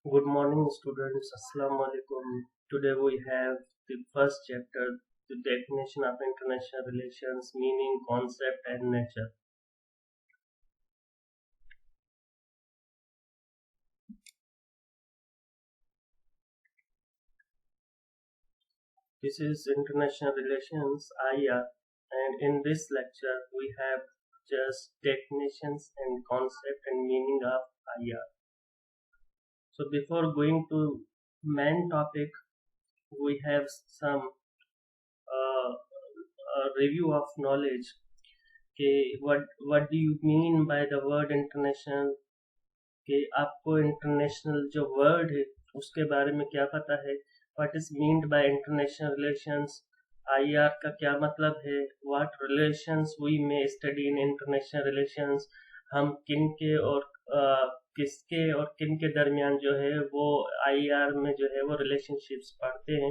Good morning, students. Assalamu alaikum. Today we have the first chapter, the definition of international relations, meaning, concept, and nature. This is international relations, IR, and in this lecture we have just definitions and concept and meaning of IR. So before going to main topic, we have some review of knowledge. Okay, what do you mean by the word international? कि आपको international जो word है उसके बारे में क्या पता है, what is meant by international relations, IR का क्या मतलब है, व्हाट रिलेशंस वी में स्टडी इन इंटरनेशनल रिलेशंस, हम किन के और किसके और किन के दरमियान जो है वो आईआर में जो है वो रिलेशनशिप्स पढ़ते हैं।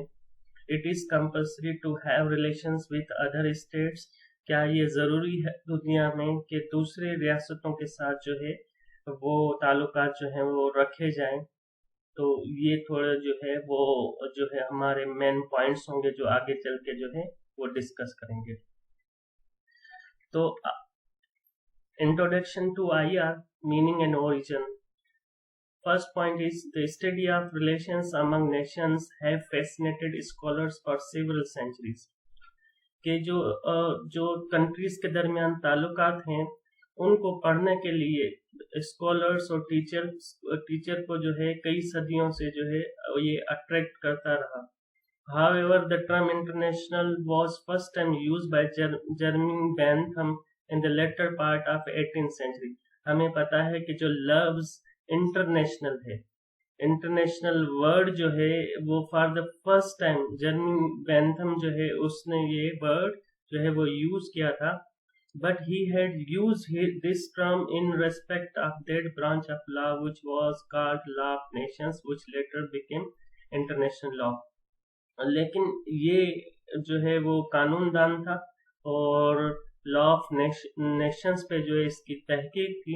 It is compulsory to have relations with other states, क्या ये ज़रूरी है दुनिया में कि दूसरे रियासतों के साथ जो है वो ताल्लुकात जो हैं वो रखे जाएं। तो ये थोड़ा जो है वो जो है हमारे मेन पॉइंट्स होंगे जो आगे चल के जो है वो डिस्कस करेंगे। तो introduction to IR, meaning and origin. First point is the study of relations among nations have fascinated scholars for several centuries. कि जो कंट्रीज के दरमियान ताल्लुकात हैं उनको पढ़ने के लिए स्कॉलर्स और टीचर को जो है कई सदियों से जो है ये अट्रैक्ट करता रहा। However, the term international was first time used by Jeremy Bentham in the latter part of 18th century. हमें पता है कि जो लफ्ज इंटरनेशनल है, इंटरनेशनल वर्ड जो है वो for the first time जर्मी Bentham जो है उसने ये वर्ड जो है वो यूज किया था, but he had used this term in respect of that branch of law which was called law of nations, which later became international law. लेकिन ये जो है वो कानूनदान था और लॉ ऑफ नेशंस पे जो है इसकी तहकीक थी,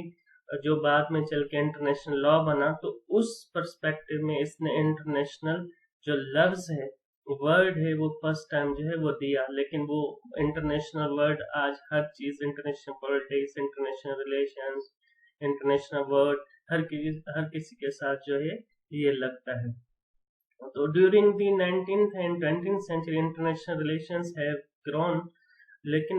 जो बाद में चल के इंटरनेशनल लॉ बना। तो उस पर्सपेक्टिव में इसने इंटरनेशनल जो लफ्ज है वर्ड है वो फर्स्ट टाइम जो है वो दिया। लेकिन वो इंटरनेशनल वर्ड आज हर चीज, international politics, international relations, international word हर किसी के साथ जो है ये लगता है। तो during the 19th and 20th century international relations have grown, लेकिन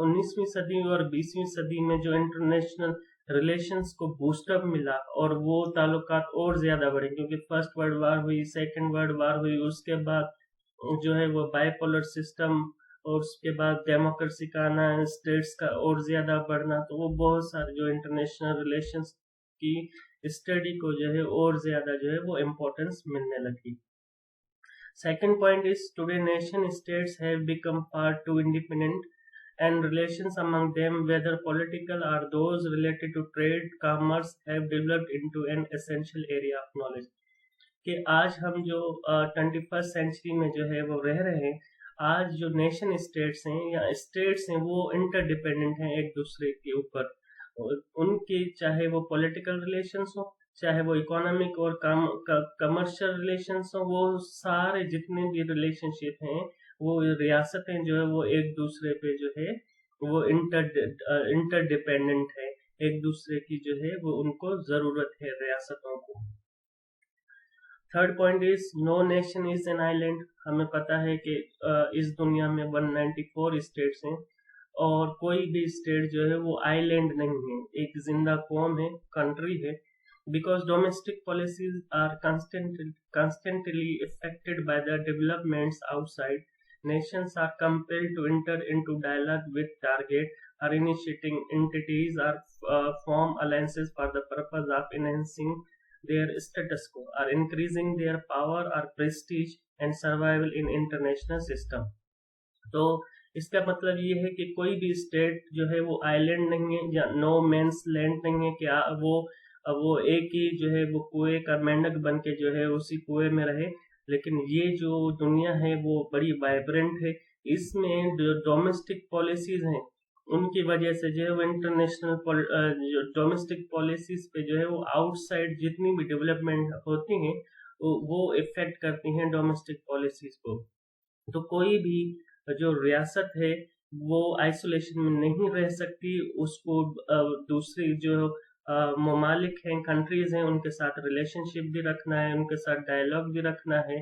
19वीं सदी और 20वीं सदी में जो इंटरनेशनल रिलेशंस को बूस्टअप मिला और वो ताल्लुकात और ज्यादा बढ़े, क्योंकि फर्स्ट वर्ल्ड वार हुई, सेकेंड वर्ल्ड वार हुई, उसके बाद जो है वो बाइपोलर सिस्टम और उसके बाद डेमोक्रेसी का आना, स्टेट्स का और ज्यादा बढ़ना, तो वो बहुत सारे जो इंटरनेशनल रिलेशंस की स्टडी को जो है और ज्यादा जो है वो इम्पोर्टेंस मिलने लगी। Second point is today nation states have become far too independent and relations among them, whether political or those related to trade, commerce, have developed into an essential area of knowledge. कि आज हम जो 21st century में जो है वो रह रहे हैं, आज जो नेशन स्टेट्स हैं या स्टेट्स हैं वो इंटरडिपेंडेंट हैं एक दूसरे के ऊपर। उनके चाहे वो पॉलिटिकल रिलेशंस हो, चाहे वो इकोनॉमिक और कमर्शियल रिलेशंस हो, वो सारे जितने भी रिलेशनशिप हैं वो रियासतें जो है वो एक दूसरे पे जो है वो इंटरडिपेंडेंट है, एक दूसरे की जो है वो उनको जरूरत है रियासतों को। Third point is no nation is an island. हमें पता है कि इस दुनिया में 194 स्टेट्स हैं और कोई भी स्टेट जो है वो आइलैंड नहीं है, एक जिंदा कौम है, कंट्री है। Because domestic policies are constantly affected by the developments outside, nations are compelled to enter into dialogue with target or initiating entities or form alliances for the purpose of enhancing their status quo or increasing their power or prestige and survival in international system. तो इसका मतलब ये है कि कोई भी state जो है वो आइलैंड नहीं है या नो मैंस लैंड नहीं है कि वो एक ही जो है वो कुएं का मेंढक बन के जो है उसी कुएं में रहे। लेकिन ये जो दुनिया है वो बड़ी वाइब्रेंट है, इसमें जो डोमेस्टिक पॉलिसीज हैं उनकी वजह से जो है वो इंटरनेशनल जो डोमेस्टिक पॉलिसीज पे जो है वो आउटसाइड जितनी भी डेवलपमेंट होती हैं वो इफेक्ट करती हैं डोमेस्टिक पॉलिसीज को। तो कोई भी जो रियासत है वो आइसोलेशन में नहीं रह सकती, उसको दूसरी जो ममालिक हैं, कंट्रीज हैं, उनके साथ रिलेशनशिप भी रखना है, उनके साथ डायलॉग भी रखना है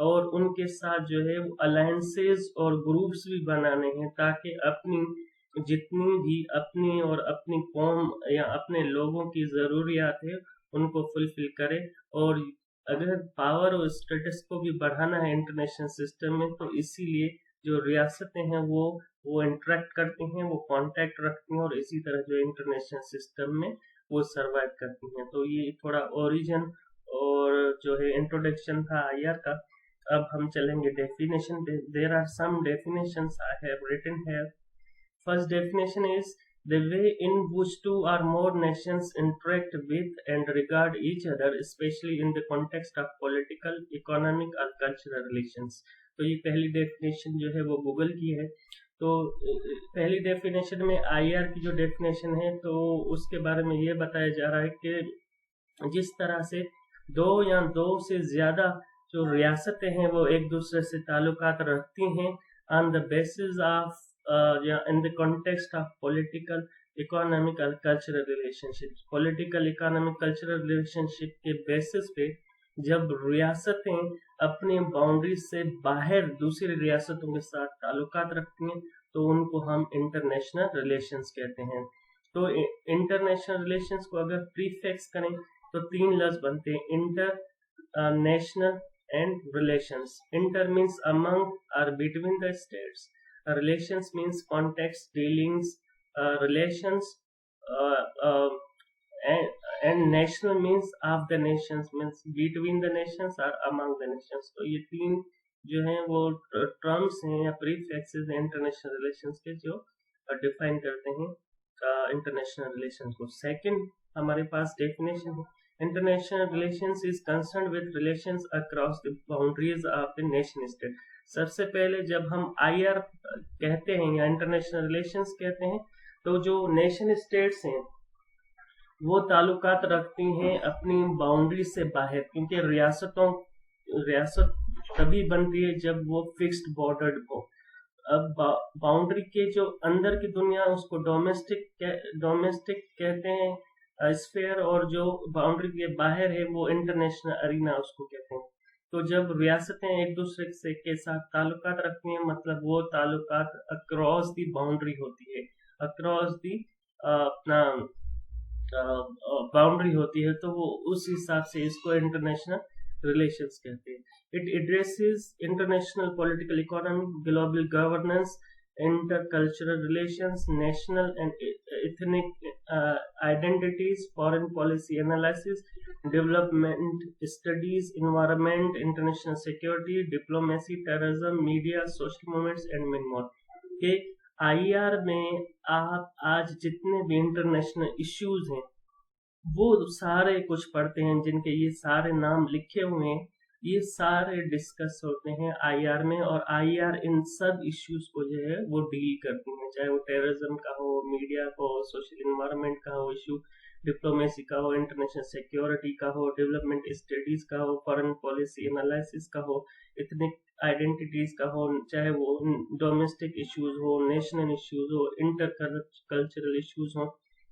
और उनके साथ जो है अलायंसेस और ग्रुप्स भी बनाने हैं ताकि अपनी जितनी भी अपनी और अपनी कौम या अपने लोगों की ज़रूरियात है उनको फुलफिल करे। और अगर पावर और स्टेटस को भी बढ़ाना है इंटरनेशनल सिस्टम में तो इसीलिए जो रियासतें हैं वो इंटरेक्ट करती हैं, वो कांटेक्ट रखती हैं और इसी तरह जो इंटरनेशनल सिस्टम में वो सरवाइव करती हैं। तो ये थोड़ा ओरिजिन और जो है इंट्रोडक्शन था आईआर का। अब हम चलेंगे डेफिनेशन पे। There are some definitions I have written here. First definition is the way in which two or more nations interact with and regard each other, especially in the context of political, economic or cultural relations. तो ये पहली definition जो है वो Google की है। तो पहली डेफिनेशन में आईआर की जो डेफिनेशन है तो उसके बारे में ये बताया जा रहा है कि जिस तरह से दो या दो से ज्यादा जो रियासतें हैं वो एक दूसरे से ताल्लुकात रखती हैं on the basis of in the context of political, economic और cultural relationships। political, economic, cultural relationship के basis पे जब रियासतें अपनी बाउंड्रीज से बाहर दूसरी रियासतों के साथ ताल्लुकात रखती हैं तो उनको हम इंटरनेशनल रिलेशंस कहते हैं। तो इंटरनेशनल रिलेशंस को अगर प्रीफिक्स करें तो तीन लफ्ज बनते हैं, inter, national and relations। Inter means among or between the states, relations means context, dealings, relations, uh, uh, and national means of the nations, means between the nations or among the nations। तो ये तीन जो हैं वो terms हैं या prefixes हैं international relations के जो डिफाइन करते हैं इंटरनेशनल रिलेशंस को। सेकंड हमारे पास डेफिनेशन है, international relations is concerned with relations across the boundaries of the nation state। सबसे पहले जब हम आईआर कहते हैं या इंटरनेशनल रिलेशंस कहते हैं तो जो नेशन स्टेट्स हैं वो ताल्लुकात रखती हैं अपनी बाउंड्री से बाहर, क्योंकि रियासत तभी बनती है जब वो फिक्स्ड बॉर्डर्ड हो। अब बाउंड्री के जो अंदर की दुनिया उसको डोमेस्टिक कहते हैं स्फीयर, और जो बाउंड्री के बाहर है वो इंटरनेशनल अरीना उसको कहते हैं। तो जब रियासतें एक दूसरे से के साथ ताल्लुकात रखती हैं मतलब वो ताल्लुकात अक्रॉस दी बाउंड्री होती है, अक्रॉस दी अपना बाउंड्री होती है, तो वो उस हिसाब से इसको इंटरनेशनल रिलेशंस कहते हैं। It addresses international political, economic, global governance, intercultural relations, national and ethnic identities, foreign policy analysis, development studies, environment, international security, diplomacy, terrorism, media, social movements and many more। के IR में आप आज जितने भी international issues हैं वो सारे कुछ पढ़ते हैं, जिनके ये सारे नाम लिखे हुए हैं, ये सारे डिस्कस होते हैं आईआर में। और आईआर इन सब इश्यूज को जो है वो डील करती है, चाहे वो टेररिज्म का हो, मीडिया का हो, सोशल इन्वायरमेंट का हो इश्यू, डिप्लोमेसी का हो, इंटरनेशनल सिक्योरिटी का हो, डेवलपमेंट स्टडीज का हो, फॉरेन पॉलिसी एनालिसिस का हो, एथनिक आइडेंटिटीज का हो, चाहे वो डोमेस्टिक इश्यूज हो, नेशनल इश्यूज हो, इंटर कल्चरल इश्यूज हो,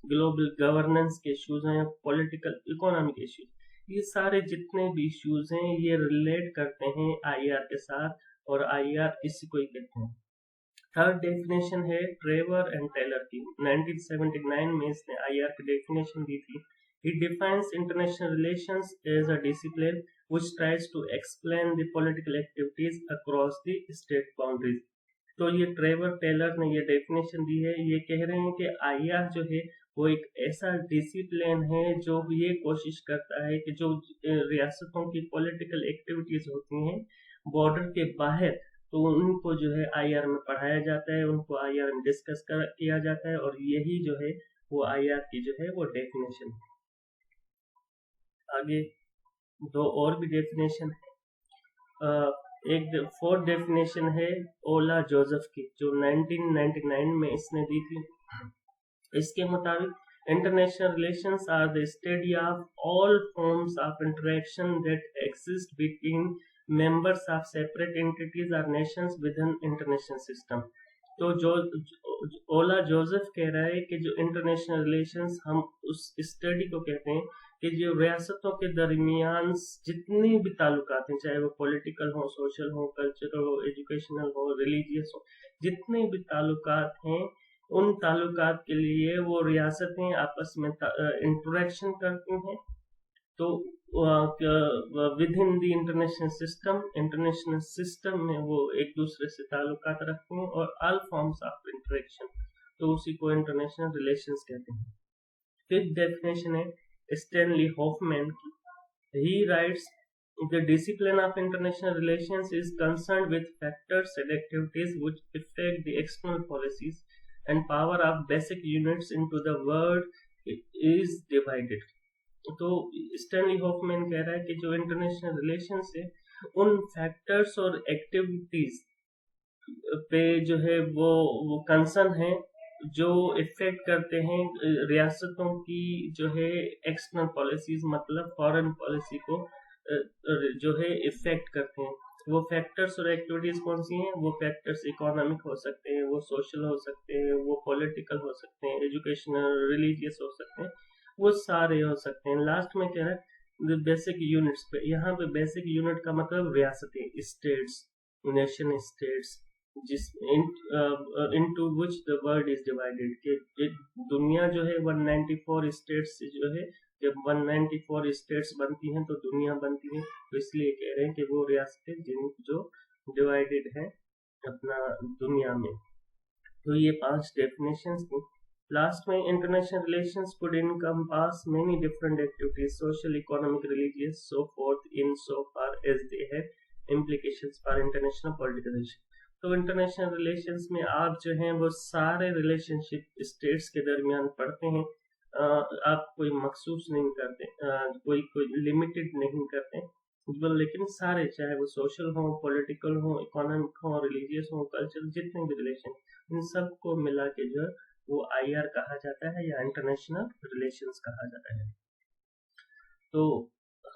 ग्लोबल गवर्नेंस के इश्यूज हैं, पॉलिटिकल इकोनॉमिक इश्यूज, ये सारे जितने भी इश्यूज हैं ये रिलेट करते हैं आईआर के साथ और आईआर इसी को ही कहते हैं। थर्ड डेफिनेशन है ट्रेवर एंड टेलर की, 1979 में इसने आईआर की डेफिनेशन दी थी। It defines international relations as a discipline which tries to explain the political activities across the state boundaries। तो ये ट्रेवर टेलर ने ये डेफिनेशन दी है, ये कह रहे हैं कि आईआर जो है वो एक ऐसा डिसिप्लिन है जो ये कोशिश करता है कि जो रियासतों की पॉलिटिकल एक्टिविटीज होती हैं बॉर्डर के बाहर, तो उनको जो है आईआर में पढ़ाया जाता है, उनको आईआर में डिस्कस किया जाता है, और यही जो है वो आईआर की जो है वो डेफिनेशन है। आगे दो और भी डेफिनेशन है। एक फोर्थ डेफिनेशन है ओला जोसेफ की, जो 1999 में इसने दी थी। इसके मुताबिक international relations are the study of all forms of interaction that exist between members of separate entities or nations within international system। तो ओला जोसेफ कह रहा है कि जो इंटरनेशनल रिलेशंस हम उस स्टडी को कहते हैं कि जो रियासतों के दरमियान जितने भी ताल्लुकात हैं, चाहे वो पॉलिटिकल हो, सोशल हो, कल्चरल हो, एजुकेशनल हो, रिलीजियस हो, जितने भी ताल्लुकात हैं उन ताल्लुकात के लिए वो रियासतें आपस में इंटरेक्शन करती हैं। तो with in the international system में वो एक दूसरे से ताल्लुकात रखते हैं और ऑल फॉर्म्स ऑफ इंटरेक्शन, तो उसी को इंटरनेशनल रिलेशंस कहते हैं। फिफ्थ डेफिनेशन है स्टैनली हॉफमैन की। ही rights the discipline of international relations is concerned with factors and activities which affect the external policies and power of basic units into the world is divided। तो Stanley Hoffmann कह रहा है कि जो international relations है उन factors और activities पे जो है वो कंसर्न है जो इफेक्ट करते हैं रियासतों की जो है एक्सटर्नल पॉलिसीज, मतलब फॉरेन पॉलिसी को जो है इफेक्ट करते हैं। वो फैक्टर्स और एक्टिविटीज कौन सी हैं? वो फैक्टर्स इकोनॉमिक हो सकते हैं, वो सोशल हो सकते हैं, वो पॉलिटिकल हो सकते हैं, एजुकेशनल, रिलीजियस हो सकते हैं, वो सारे हो सकते हैं। लास्ट में कह रहा है बेसिक यूनिट्स पे। यहाँ पे बेसिक यूनिट का मतलब रियासतें, स्टेट्स, नेशन स्टेट्स, जिस into which the world is divided, कि दुनिया जो है 194 स्टेट्स से जो है, जब 194 स्टेट्स बनती हैं तो दुनिया बनती है। तो इसलिए कह रहे हैं कि वो रियासतें जो डिवाइडेड है अपना दुनिया में। तो ये 5 डेफिनेशंस थी। लास्ट में international relations could encompass many different activities, social, economic, religious, so forth, in so far as they have implications for international political relations। तो इंटरनेशनल रिलेशंस में आप जो हैं वो सारे रिलेशनशिप स्टेट्स के दरमियान पढ़ते हैं। आप कोई मखसूस नहीं करते, कोई लिमिटेड नहीं करते, लेकिन सारे, चाहे वो सोशल हो, पॉलिटिकल हो, इकोनॉमिक हो, रिलीजियस हो, कल्चरल, जितने भी रिलेशन, इन सब को मिला के जो वो आईआर कहा जाता है या इंटरनेशनल रिलेशंस कहा जाता है। तो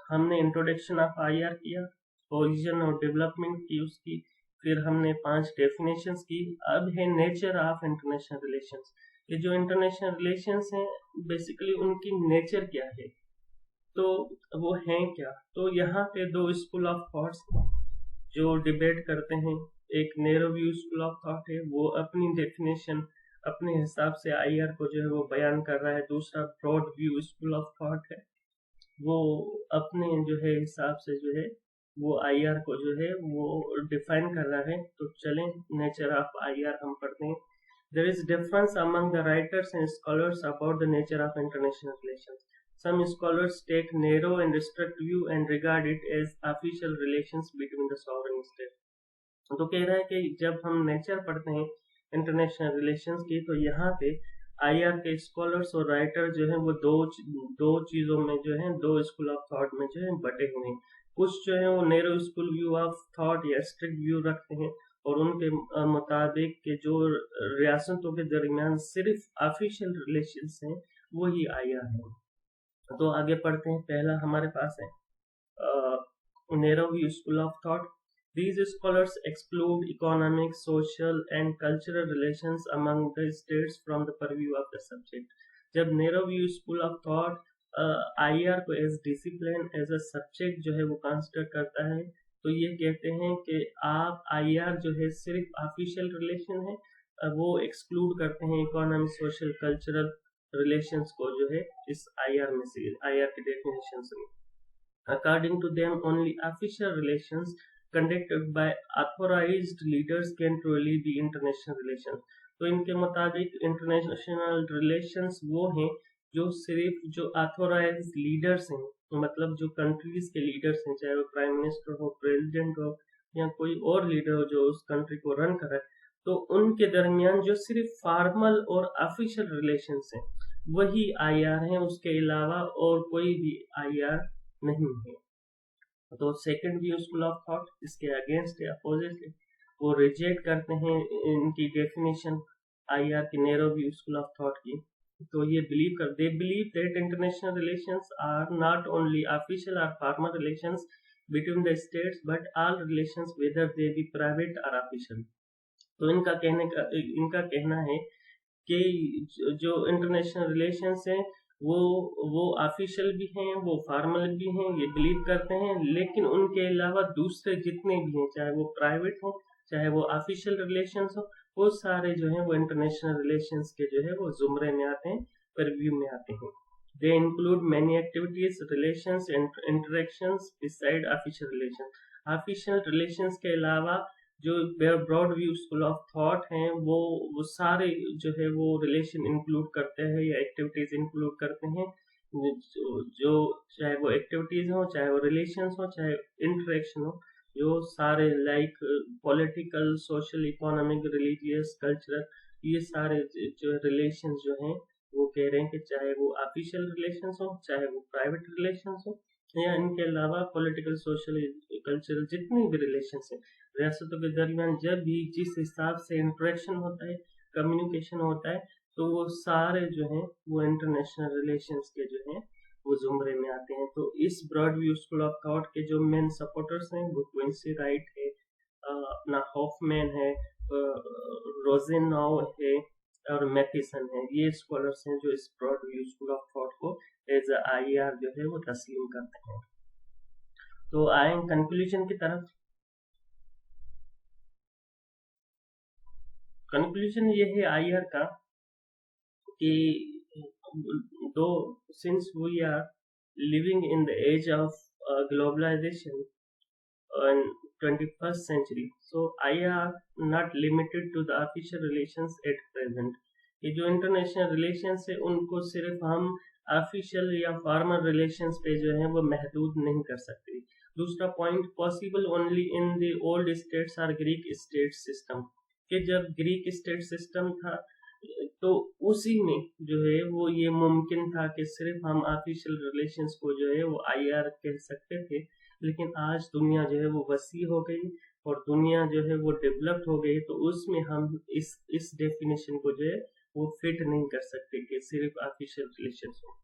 हमने इंट्रोडक्शन ऑफ आईआर किया, ओरिजिन और डेवलपमेंट की उसकी, फिर हमने 5 डेफिनेशंस की। अब है नेचर ऑफ इंटरनेशनल रिलेशंस। ये जो इंटरनेशनल रिलेशंस हैं बेसिकली उनकी नेचर क्या है, तो वो हैं क्या। तो यहाँ पे 2 स्कूल ऑफ थॉट्स जो डिबेट करते हैं। एक narrow view school of thought है, वो अपनी डेफिनेशन अपने हिसाब से आईआर को जो है वो बयान कर रहा है। दूसरा broad view school of thought है, वो अपने जो है हिसाब से जो है वो आईआर को जो है वो डिफाइन कर रहा है। तो चलें नेचर ऑफ आईआर हम पढ़ते हैं। There is difference among the writers and scholars about the nature of international relations. Some scholars take narrow and strict view and regard it as official relations between the sovereign states। तो कह रहा है कि जब हम nature पढ़ते हैं international relations की, तो यहाँ पे आईआर के स्कॉलर्स और राइटर जो है वो दो चीजों में जो है, 2 स्कूल ऑफ थॉट में जो है बटे हुए हैं। कुछ जो है वो narrow school view of thought या स्ट्रिक्ट व्यू रखते हैं और उनके मुताबिक के जो रियासतों के दरमियान सिर्फ ऑफिशियल रिलेशंस हैं वही आईआर है। तो आगे पढ़ते हैं। पहला हमारे पास है narrow view school of thought. These scholars exclude economic, social and cultural relations among the states from the purview of the subject। जब narrow view school of thought IR को as discipline, as a subject जो है वो consider करता है, तो ये कहते हैं कि आप आईआर जो है सिर्फ ऑफिशियल रिलेशन है, वो एक्सक्लूड करते हैं इकोनॉमिक, सोशल, कल्चरल रिलेशंस को जो है इस आईआर में से, आईआर के डेफिनेशन में। According to them, only official relations conducted by authorized leaders can truly be international relations। तो इनके मुताबिक इंटरनेशनल रिलेशंस वो हैं जो सिर्फ जो ऑथोराइज लीडर्स हैं, मतलब जो कंट्रीज के लीडर्स हैं, चाहे वो प्राइम मिनिस्टर हो, प्रेसिडेंट हो या कोई और लीडर हो जो उस कंट्री को रन कर रहा है, तो उनके दरमियान जो सिर्फ फॉर्मल और ऑफिशियल रिलेशंस हैं वही आईआर हैं, उसके अलावा और कोई भी आईआर नहीं है। तो second view school of thought इसके अगेंस्ट है, अपोजिट है, वो रिजेक्ट करते हैं इनकी डेफिनेशन IR की narrow view school of thought की, तो ये they believe that international relations are not only official और formal relations between the states but all relations whether they be private और ऑफिशियल। तो इनका कहना है कि जो इंटरनेशनल रिलेशंस हैं वो ऑफिशियल भी हैं, वो फॉर्मल भी हैं, ये बिलीव करते हैं, लेकिन उनके अलावा दूसरे जितने भी हैं, चाहे वो प्राइवेट हो चाहे वो ऑफिशियल रिलेशंस हो, वो सारे जो हैं वो इंटरनेशनल रिलेशंस के जो है वो जुमरे में आते हैं, परव्यू में आते हैं। They include many activities, relations, interactions beside official relation. Official relations के अलावा जो broad view school of thought हैं वो सारे जो है वो रिलेशन इंक्लूड करते हैं या एक्टिविटीज इंक्लूड करते हैं, जो चाहे वो एक्टिविटीज हो, चाहे वो रिलेशंस हो, चाहे इंटरेक्शन हो, जो सारे like political, social, economic, religious, cultural, ये सारे जो रिलेशंस जो हैं वो कह रहे हैं कि चाहे वो ऑफिशियल रिलेशंस हो चाहे वो प्राइवेट रिलेशंस हो या इनके अलावा पॉलिटिकल, सोशल, कल्चरल जितनी भी रिलेशंस हैं रियासतों के दरमियान जब भी जिस हिसाब से इंटरेक्शन होता है, कम्युनिकेशन होता है, तो वो सारे जो हैं वो इंटरनेशनल रिलेशंस के जो हैं वो जुमरे में आते हैं। तो इस broad view school of thought के जो मेन सपोर्टर्स हैं वो क्विंसी राइट है, अपना हॉफमैन है, रोजेनॉव है और मैथिसन है। ये स्कॉलर्स हैं जो इस broad view school of thought को एज IR जो है वो तस्लीम करते हैं। तो आए कंक्लूजन की तरफ। कंक्लूजन ये है IR का कि दो since we are living in the age of globalization in 21st century, so IR not limited to the official relations at present। ये जो इंटरनेशनल रिलेशंस है उनको सिर्फ हम ऑफिशियल या फॉर्मल रिलेशंस पे जो है वो महदूद नहीं कर सकते। दूसरा point, possible only in the old states और ग्रीक स्टेट सिस्टम, कि जब ग्रीक स्टेट सिस्टम था तो उसी में जो है वो ये मुमकिन था कि सिर्फ हम ऑफिशियल रिलेशंस को जो है वो IR कह सकते थे, लेकिन आज दुनिया जो है वो वसी हो गई और दुनिया जो है वो डेवलप्ड हो गई, तो उसमें हम इस डेफिनेशन को जो है वो फिट नहीं कर सकते कि सिर्फ ऑफिशियल रिलेशंस हो।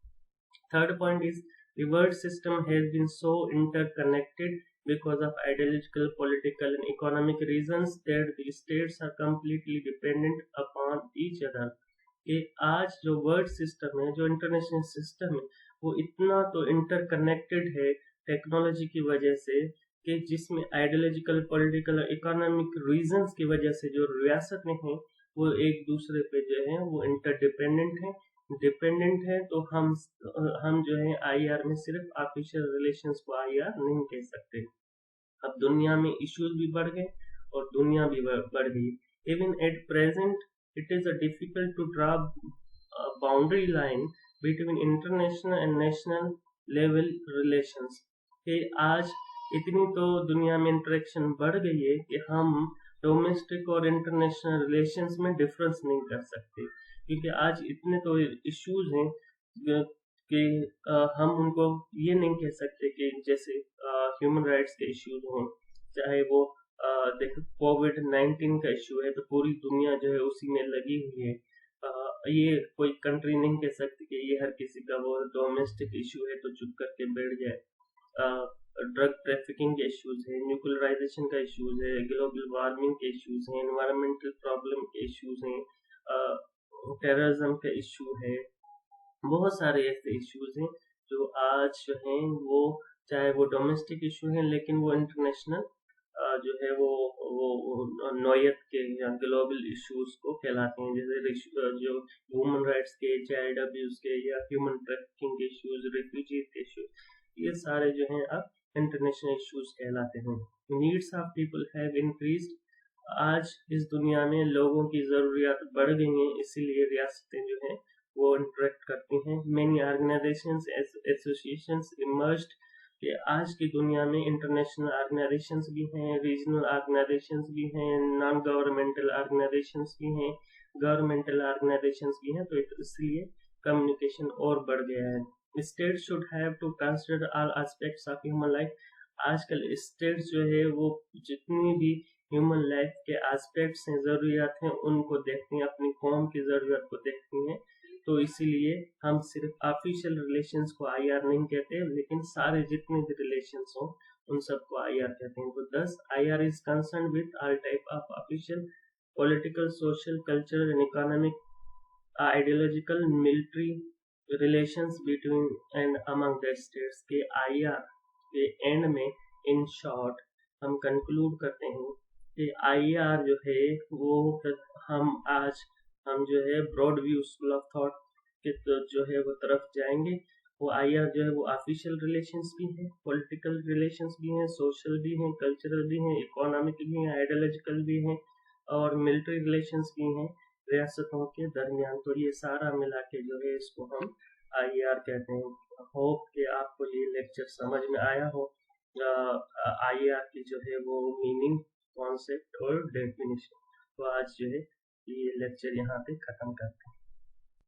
Third point is the world system has been so interconnected because of ideological, political and economic reasons that the states are completely dependent upon each other। कि आज जो वर्ल्ड सिस्टम है, जो इंटरनेशनल सिस्टम है, वो इतना तो इंटरकनेक्टेड है टेक्नोलॉजी की वजह से कि जिसमें आइडियोलॉजिकल, पॉलिटिकल और इकोनॉमिक रीजंस की वजह से जो रियासतें हैं वो एक दूसरे पे जो है वो डिपेंडेंट है। तो हम जो है IR में सिर्फ ऑफिशियल रिलेशंस को IR नहीं कह सकते। अब दुनिया में इश्यूज भी बढ़ गए और दुनिया भी बढ़ गई। Even at present it is a difficult to draw a boundary line between international and national level relations। कि आज इतनी तो दुनिया में इंटरेक्शन बढ़ गई है कि हम डोमेस्टिक और इंटरनेशनल रिलेशंस में डिफरेंस नहीं कर सकते, क्योंकि आज इतने तो इश्यूज हैं कि हम उनको ये नहीं कह सकते कि जैसे ह्यूमन राइट्स के इश्यूज हों, चाहे वो देखो कोविड-19 का इश्यू है तो पूरी दुनिया जो है उसी में लगी हुई है। ये कोई कंट्री नहीं कह सकती कि ये हर किसी का वो डोमेस्टिक इश्यू है तो चुप करके बैठ जाए। ड्रग ट्रैफिकिंग के इश्यूज है, न्यूक्लियराइजेशन का इश्यूज है, ग्लोबल वार्मिंग के इश्यूज हैं, एनवायरमेंटल प्रॉब्लम के इश्यूज हैं, टेररिज्म का इश्यू है, बहुत सारे ऐसे इश्यूज हैं जो आज जो हैं वो चाहे वो डोमेस्टिक इशू है लेकिन वो इंटरनेशनल जो है वो नोयत के या ग्लोबल इश्यूज को कहलाते हैं। जैसे जो ह्यूमन राइट्स के, चाइल्ड अब्यूज के या ह्यूमन ट्रैफिकिंग के इश्यूज, रेफ्यूजीज के इश्यूज, ये सारे जो हैं अब इंटरनेशनल इश्यूज कहलाते हैं। Needs of people have increased, आज इस दुनिया में लोगों की ज़रूरियात बढ़ गई हैं, इसीलिए रियासतें जो हैं वो इंटरेक्ट करती हैं। मैनी ऑर्गेनाइजेशंस, एसोसिएशंस इमर्ज्ड, कि आज की दुनिया में इंटरनेशनल ऑर्गेनाइजेशंस भी हैं, रीजनल ऑर्गेनाइजेशंस भी हैं, नॉन गवर्नमेंटल ऑर्गेनाइजेशंस भी हैं, गवर्नमेंटल ऑर्गेनाइजेशंस भी हैं, तो इसलिए कम्युनिकेशन और बढ़ गया है। State should have to consider all aspects of human life. आजकल स्टेट्स जो है वो जितनी भी ह्यूमन लाइफ के एस्पेक्ट्स हैं, ज़रूरियात हैं, उनको देखती हैं, अपनी कौम की ज़रूरत को देखती हैं। तो इसीलिए हम सिर्फ ऑफिशियल रिलेशंस को आईआर नहीं कहते, लेकिन सारे जितने भी रिलेशंस हों उन सबको आईआर कहते हैं। तो दस IR is concern with all type of official political, social, cultural and economic, ideological, military relations between and among the states के आईआर के एंड में इन शॉर्ट हम कंक्लूड करते हैं कि आईआर जो है वो हम जो है broad view school of thought के जो है वो तरफ जाएंगे। वो आईआर जो है वो ऑफिशियल रिलेशंस भी हैं, पॉलिटिकल रिलेशंस भी हैं, सोशल भी हैं, कल्चरल भी हैं, इकोनॉमिक भी हैं, आइडियोलॉजिकल भी हैं और मिलिट्री रिलेशंस भी हैं रियासतों के दरमियान। तो ये सारा मिला के जो है इसको हम आईआर कहते हैं। होप कि आपको ये लेक्चर समझ में आया हो, आईआर की जो है वो मीनिंग, कॉन्सेप्ट और डेफिनेशन। तो आज जो है ये लेक्चर यहाँ पे खत्म करते हैं।